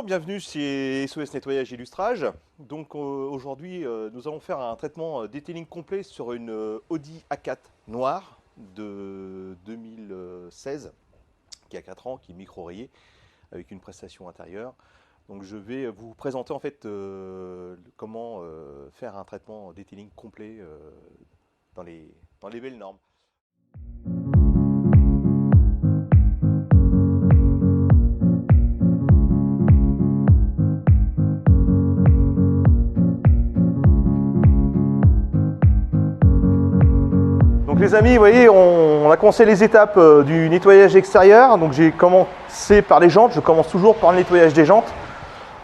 Bonjour, bienvenue chez SOS Nettoyage Illustrage. Donc aujourd'hui, nous allons faire un traitement detailing complet sur une Audi A4 noire de 2016 qui a 4 ans, qui est micro-rayée avec une prestation intérieure. Donc je vais vous présenter en fait comment faire un traitement detailing complet dans les belles normes. Donc les amis, vous voyez, on a commencé les étapes du nettoyage extérieur. Donc j'ai commencé par les jantes, je commence toujours par le nettoyage des jantes.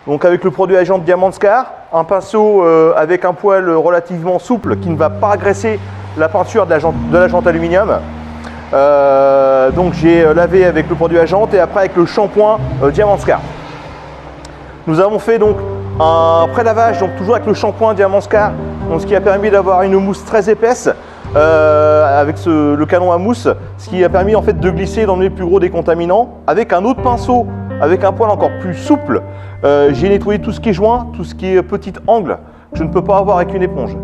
Donc avec le produit à jantes Diamandscar, un pinceau avec un poil relativement souple qui ne va pas agresser la peinture de la jante aluminium. Donc j'ai lavé avec le produit à jantes et après avec le shampoing Diamandscar. Nous avons fait donc un pré-lavage, donc toujours avec le shampoing Diamandscar, donc ce qui a permis d'avoir une mousse très épaisse. Avec le canon à mousse, ce qui a permis en fait de glisser dans les plus gros décontaminants. Avec un autre pinceau, avec un poil encore plus souple, j'ai nettoyé tout ce qui est joint, tout ce qui est petit angle, que je ne peux pas avoir avec une éponge.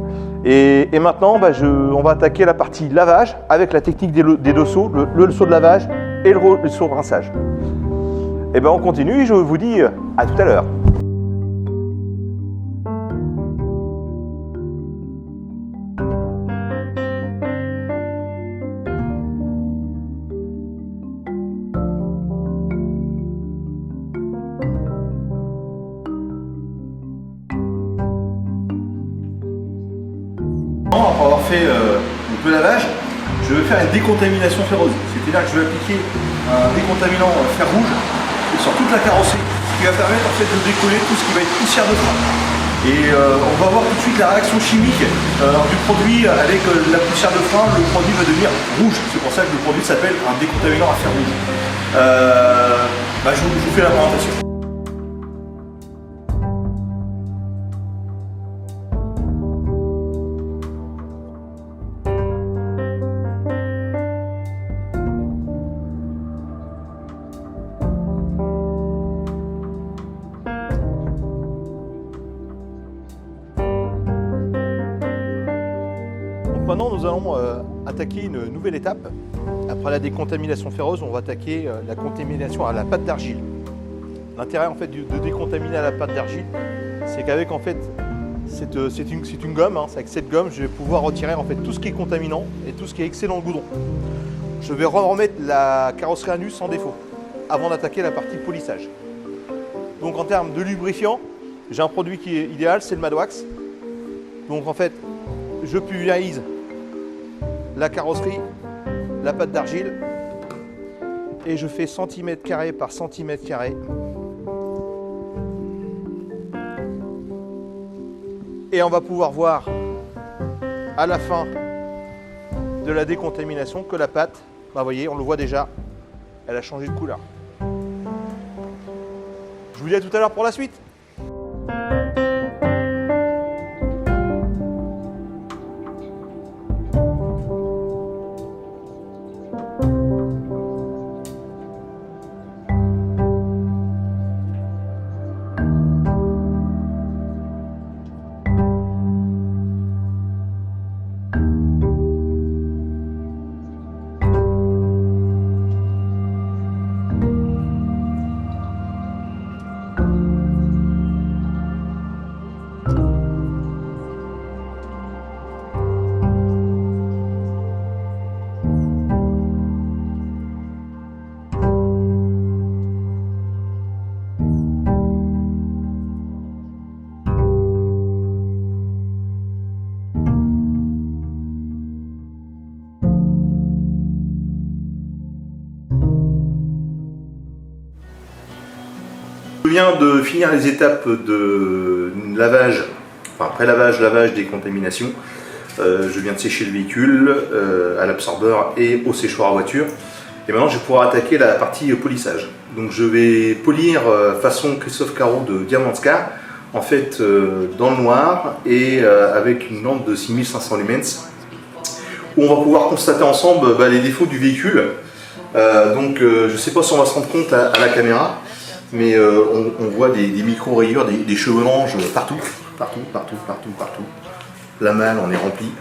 Et maintenant, on va attaquer la partie lavage avec la technique des deux seaux, le seau de lavage et le seau de rinçage. Et on continue et je vous dis à tout à l'heure. Après avoir fait le lavage, je vais faire une décontamination ferrose. C'est-à-dire que je vais appliquer un décontaminant fer rouge sur toute la carrosserie, ce qui va permettre en fait de décoller tout ce qui va être poussière de frein. Et on va voir tout de suite la réaction chimique du produit avec la poussière de frein. Le produit va devenir rouge. C'est pour ça que le produit s'appelle un décontaminant à fer rouge. Je vous fais la présentation. Maintenant, nous allons attaquer une nouvelle étape. Après la décontamination ferreuse, on va attaquer la contamination à la pâte d'argile. L'intérêt en fait de décontaminer à la pâte d'argile, c'est qu'avec en fait c'est une gomme. C'est avec cette gomme, je vais pouvoir retirer en fait tout ce qui est contaminant et tout ce qui est excès dans le goudron. Je vais remettre la carrosserie à nu sans défaut avant d'attaquer la partie polissage. Donc en termes de lubrifiant, j'ai un produit qui est idéal, c'est le Madwax. Donc en fait, je pulvérise la carrosserie, la pâte d'argile et je fais centimètre carré par centimètre carré. Et on va pouvoir voir à la fin de la décontamination que la pâte, vous voyez, on le voit déjà, elle a changé de couleur. Je vous dis à tout à l'heure pour la suite. Je viens de finir les étapes de lavage, enfin pré-lavage, lavage, décontamination. Je viens de sécher le véhicule à l'absorbeur et au séchoir à voiture. Et maintenant je vais pouvoir attaquer la partie polissage. Donc je vais polir façon Christophe Caro de Diamandscar, en fait dans le noir et avec une lampe de 6500 lumens, où on va pouvoir constater ensemble les défauts du véhicule. Je ne sais pas si on va se rendre compte à la caméra, mais on voit des micro-rayures, des chevelonges partout. La malle en est remplie.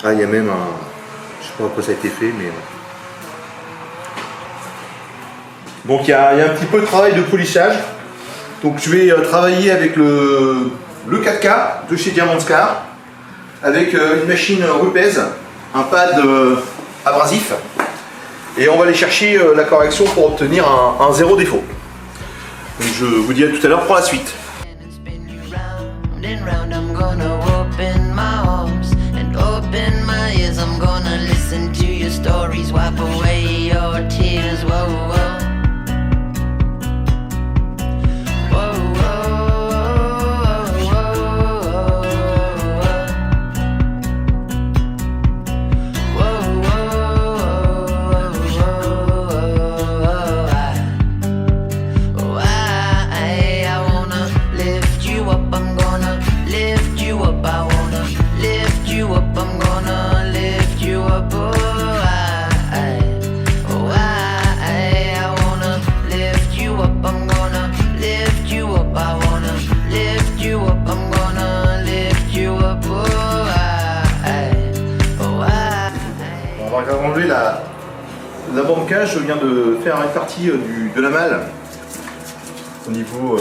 Ah, il y a même un... Je sais pas à quoi ça a été fait, mais... Donc il y a un petit peu de travail de polissage. Donc je vais travailler avec le 4K de chez Diamandscar, avec une machine Rupes, un pad abrasif, et on va aller chercher la correction pour obtenir un zéro défaut. Donc je vous dis à tout à l'heure pour la suite. On va enlever la banquage. Je viens de faire une partie de la malle au niveau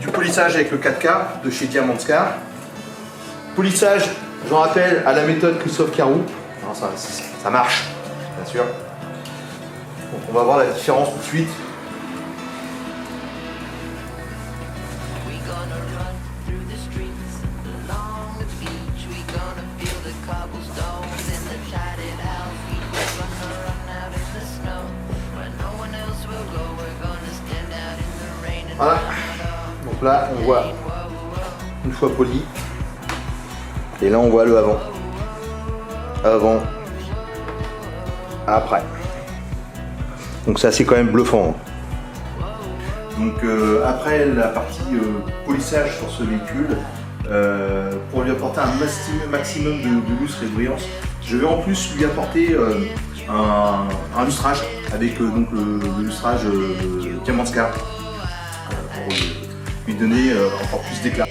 du polissage avec le 4K de chez Diamandscar. Polissage, j'en rappelle, à la méthode Christophe Caroux. Alors ça marche, bien sûr. Donc on va voir la différence tout de suite. Voilà, donc là on voit une fois poli, et là on voit le avant, après. Donc ça c'est quand même bluffant. Donc après la partie polissage sur ce véhicule, pour lui apporter un maximum de lustre et de brillance, je vais en plus lui apporter un lustrage avec donc le lustrage Diamandscar. Pour lui donner encore plus d'éclat.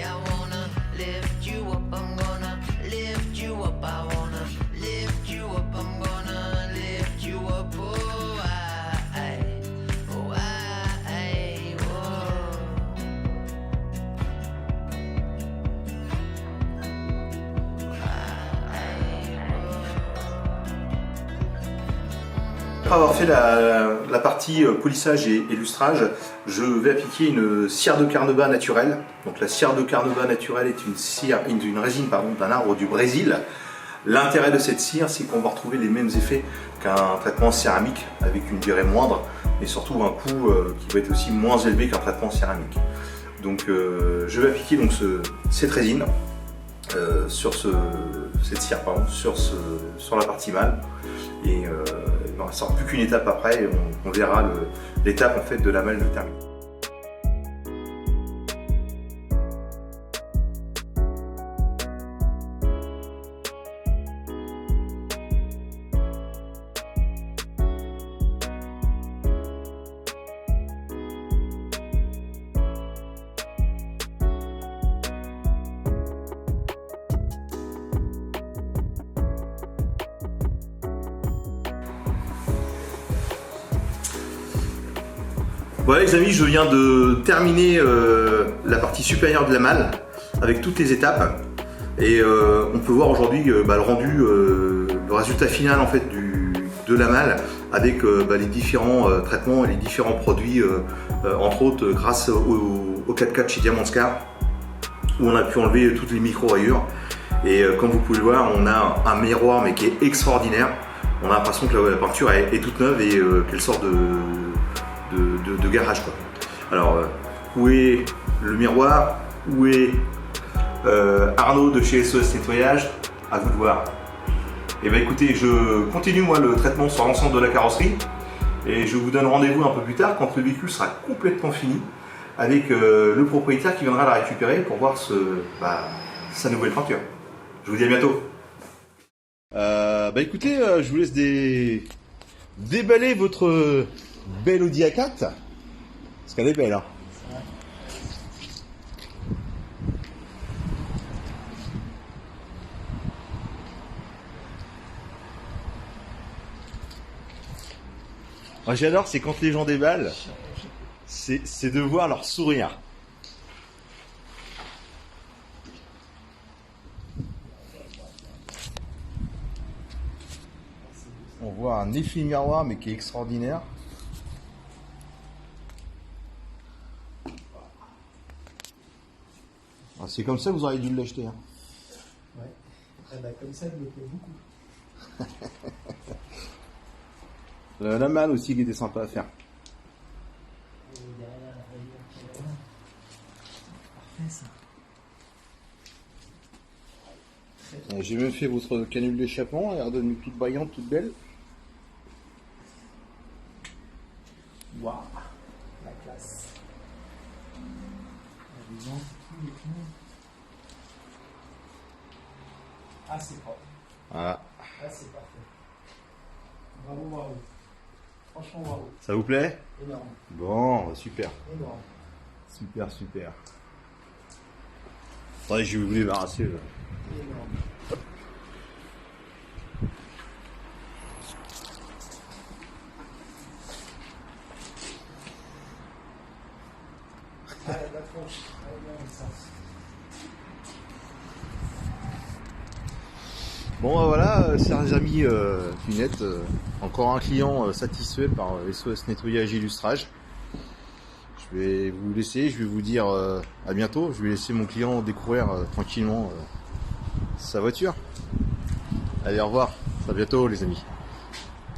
Après avoir fait la partie polissage et lustrage, je vais appliquer une cire de carnauba naturelle. Donc la cire de carnauba naturelle est une résine d'un arbre du Brésil. L'intérêt de cette cire, c'est qu'on va retrouver les mêmes effets qu'un traitement céramique avec une durée moindre, mais surtout un coût qui va être aussi moins élevé qu'un traitement céramique. Donc je vais appliquer donc cette résine cette cire sur la partie malle. Et il ne restera plus qu'une étape après, et on verra l'étape en fait de la malle terminée. Voilà les amis, je viens de terminer la partie supérieure de la malle avec toutes les étapes, et on peut voir aujourd'hui le rendu, le résultat final en fait de la malle avec les différents traitements et les différents produits, entre autres grâce au 4K de chez Diamandscar, où on a pu enlever toutes les micro-rayures. Et comme vous pouvez le voir, on a un miroir mais qui est extraordinaire. On a l'impression que la peinture est toute neuve et qu'elle sort de garage quoi. Alors où est le miroir? Où est Arnaud de chez SOS Nettoyage? À vous de voir. Et bien écoutez, je continue moi le traitement sur l'ensemble de la carrosserie, et je vous donne rendez-vous un peu plus tard quand le véhicule sera complètement fini, avec le propriétaire qui viendra la récupérer pour voir sa nouvelle peinture. Je vous dis à bientôt. Écoutez, je vous laisse déballer votre belle Audi A4. Parce qu'elle est belle, hein. Moi j'adore, c'est quand les gens déballent, c'est de voir leur sourire. On voit un effet miroir mais qui est extraordinaire. Ah, c'est comme ça que vous auriez dû l'acheter. Hein. Ouais. Ah bah, comme ça, il me plaît beaucoup. La manne aussi qui était sympa à faire. Et derrière la rayure qu'il y a là. Parfait ça. J'ai même fait votre canule d'échappement, elle redonne toute brillante, toute belle. Waouh, la classe. Les gens, tout et tout. Ah, c'est propre. Voilà. Ah, c'est parfait. Bravo, bravo. Franchement, bravo. Ça vous plaît? Énorme. Bon, super. Énorme. Super, super. Attendez, je vais vous débarrasser. Là. Énorme. Ah, la tronche. Ah, non, ça. Bon bah voilà, chers amis Funette, encore un client satisfait par SOS Nettoyage et Illustrage. Je vais vous laisser, je vais vous dire à bientôt. Je vais laisser mon client découvrir tranquillement sa voiture. Allez, au revoir, à bientôt les amis.